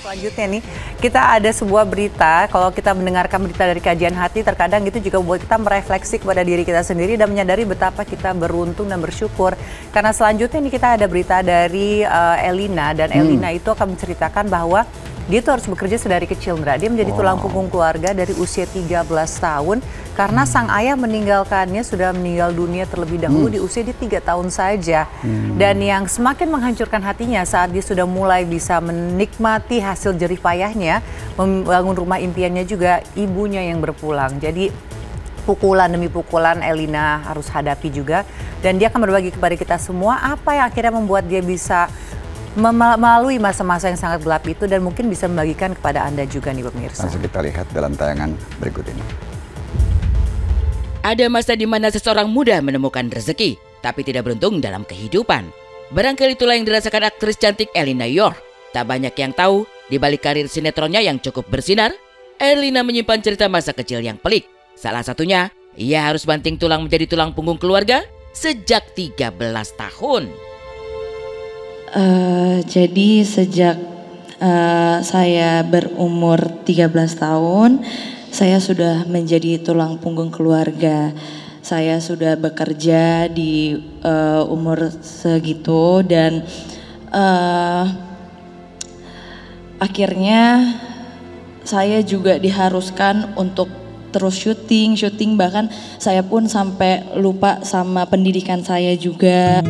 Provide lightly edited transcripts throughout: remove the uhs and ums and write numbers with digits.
Selanjutnya nih, kita ada sebuah berita, kalau kita mendengarkan berita dari kajian hati, terkadang itu juga membuat kita merefleksi kepada diri kita sendiri dan menyadari betapa kita beruntung dan bersyukur. Karena selanjutnya nih kita ada berita dari Elina, dan Elina itu akan menceritakan bahwa dia tuh harus bekerja sedari kecil, Ndra. Dia menjadi tulang punggung keluarga dari usia 13 tahun karena sang ayah meninggalkannya, sudah meninggal dunia terlebih dahulu di usia 3 tahun saja. Dan yang semakin menghancurkan hatinya saat dia sudah mulai bisa menikmati hasil jerih payahnya, membangun rumah impiannya juga, ibunya yang berpulang. Jadi pukulan demi pukulan Elina harus hadapi juga. Dan dia akan berbagi kepada kita semua apa yang akhirnya membuat dia bisa melalui masa-masa yang sangat gelap itu, dan mungkin bisa membagikan kepada Anda juga nih pemirsa. Langsung kita lihat dalam tayangan berikut ini. Ada masa di mana seseorang mudah menemukan rezeki, tapi tidak beruntung dalam kehidupan. Barangkali itulah yang dirasakan aktris cantik Elina York. Tak banyak yang tahu, di balik karir sinetronnya yang cukup bersinar, Elina menyimpan cerita masa kecil yang pelik. Salah satunya, ia harus banting tulang menjadi tulang punggung keluarga sejak 13 tahun. Jadi sejak saya berumur 13 tahun, saya sudah menjadi tulang punggung keluarga. Saya sudah bekerja di umur segitu, dan akhirnya saya juga diharuskan untuk terus syuting, bahkan saya pun sampai lupa sama pendidikan saya juga.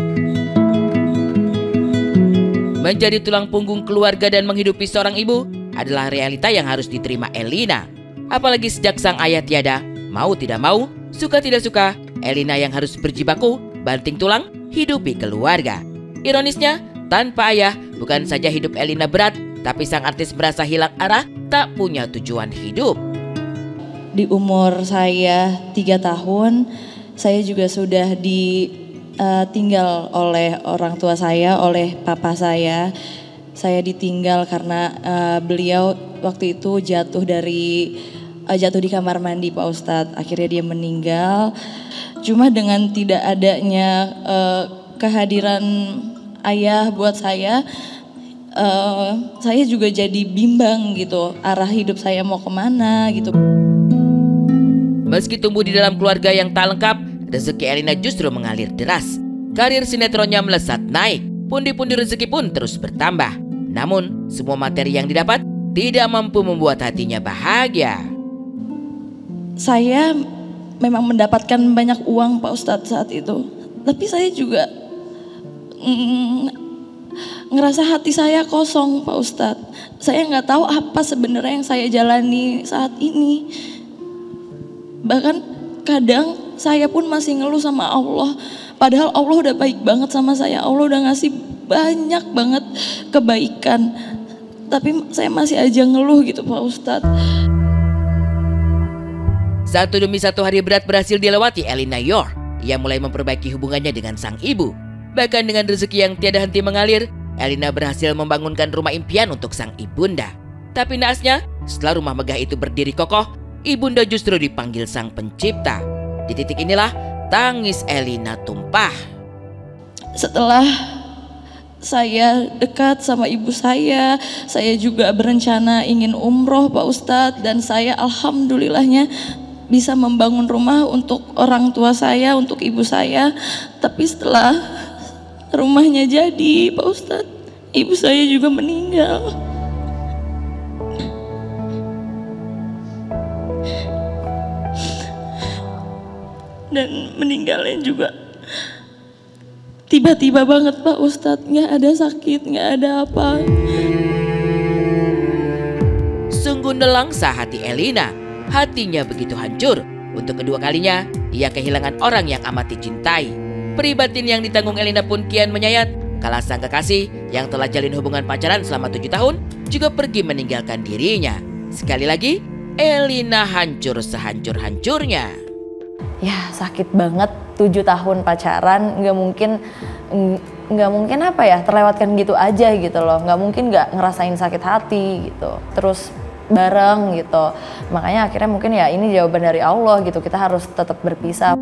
Menjadi tulang punggung keluarga dan menghidupi seorang ibu adalah realita yang harus diterima Elina. Apalagi sejak sang ayah tiada, mau tidak mau, suka tidak suka, Elina yang harus berjibaku, banting tulang, hidupi keluarga. Ironisnya, tanpa ayah, bukan saja hidup Elina berat, tapi sang artis merasa hilang arah, tak punya tujuan hidup. Di umur saya 3 tahun, saya juga sudah ditinggal oleh orang tua saya, oleh papa saya. Saya ditinggal karena beliau waktu itu jatuh di kamar mandi, Pak Ustadz. Akhirnya dia meninggal. Cuma dengan tidak adanya kehadiran ayah buat saya juga jadi bimbang gitu. Arah hidup saya mau kemana gitu. Meski tumbuh di dalam keluarga yang tak lengkap, rezeki Elina justru mengalir deras. Karir sinetronnya melesat naik, pundi-pundi rezeki pun terus bertambah. Namun, semua materi yang didapat tidak mampu membuat hatinya bahagia. Saya memang mendapatkan banyak uang, Pak Ustadz, saat itu. Tapi saya juga ngerasa hati saya kosong, Pak Ustadz. Saya nggak tahu apa sebenarnya yang saya jalani saat ini. Bahkan kadang saya pun masih ngeluh sama Allah. Padahal Allah udah baik banget sama saya. Allah udah ngasih banyak banget kebaikan. Tapi saya masih aja ngeluh gitu, Pak Ustadz. Satu demi satu hari berat berhasil dilewati Elina York. Ia mulai memperbaiki hubungannya dengan sang ibu. Bahkan dengan rezeki yang tiada henti mengalir, Elina berhasil membangunkan rumah impian untuk sang ibunda. Tapi naasnya, setelah rumah megah itu berdiri kokoh, ibunda justru dipanggil sang pencipta. Di titik inilah tangis Elina tumpah. Setelah saya dekat sama ibu saya juga berencana ingin umroh, Pak Ustadz. Dan saya alhamdulillahnya bisa membangun rumah untuk orang tua saya, untuk ibu saya. Tapi setelah rumahnya jadi, Pak Ustadz, ibu saya juga meninggal. Dan meninggalnya juga tiba-tiba banget, Pak Ustadz. Nggak ada sakit, nggak ada apa. Sungguh nelangsa hati Elina. Hatinya begitu hancur. Untuk kedua kalinya, ia kehilangan orang yang amat dicintai. Perih batin yang ditanggung Elina pun kian menyayat. Kala sang kekasih yang telah jalin hubungan pacaran selama 7 tahun juga pergi meninggalkan dirinya. Sekali lagi, Elina hancur sehancur-hancurnya. Ya sakit banget, 7 tahun pacaran, nggak mungkin apa ya, terlewatkan gitu aja gitu loh. Nggak mungkin nggak ngerasain sakit hati gitu, terus bareng gitu. Makanya akhirnya mungkin ya ini jawaban dari Allah gitu, kita harus tetap berpisah.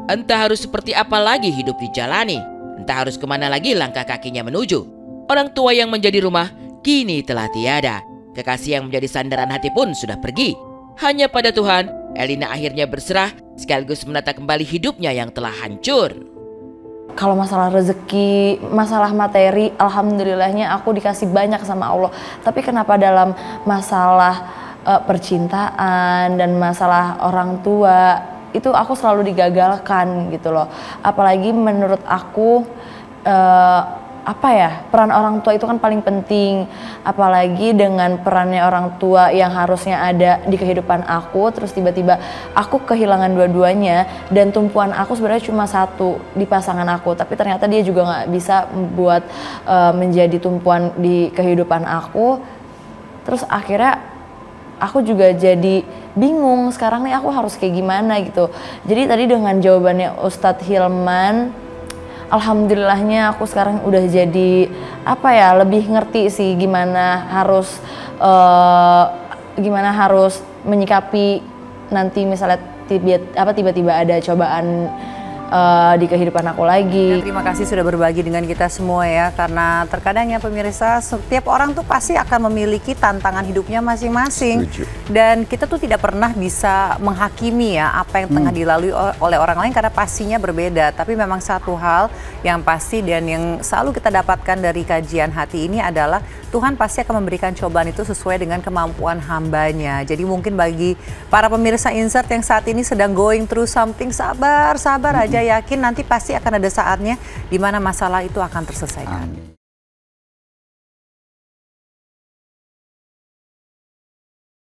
Entah harus seperti apa lagi hidup dijalani, entah harus kemana lagi langkah kakinya menuju. Orang tua yang menjadi rumah kini telah tiada. Kekasih yang menjadi sandaran hati pun sudah pergi. Hanya pada Tuhan, Elina akhirnya berserah sekaligus menata kembali hidupnya yang telah hancur. Kalau masalah rezeki, masalah materi, alhamdulillahnya aku dikasih banyak sama Allah. Tapi kenapa dalam masalah percintaan dan masalah orang tua, itu aku selalu digagalkan gitu loh. Apalagi menurut aku peran orang tua itu kan paling penting, apalagi dengan perannya orang tua yang harusnya ada di kehidupan aku, terus tiba-tiba aku kehilangan dua-duanya, dan tumpuan aku sebenarnya cuma satu di pasangan aku, tapi ternyata dia juga nggak bisa buat menjadi tumpuan di kehidupan aku. Terus akhirnya aku juga jadi bingung, sekarang nih aku harus kayak gimana gitu. Jadi tadi dengan jawabannya Ustadz Hilman, alhamdulillahnya aku sekarang udah jadi lebih ngerti sih gimana harus menyikapi nanti misalnya tiba-tiba ada cobaan di kehidupan aku lagi. Dan terima kasih sudah berbagi dengan kita semua ya, karena terkadang ya pemirsa, setiap orang tuh pasti akan memiliki tantangan hidupnya masing-masing. Dan kita tuh tidak pernah bisa menghakimi ya apa yang tengah dilalui oleh orang lain, karena pastinya berbeda. Tapi memang satu hal yang pasti dan yang selalu kita dapatkan dari kajian hati ini adalah Tuhan pasti akan memberikan cobaan itu sesuai dengan kemampuan hambanya. Jadi mungkin bagi para pemirsa Insert yang saat ini sedang going through something, sabar aja, yakin nanti pasti akan ada saatnya di mana masalah itu akan terselesaikan.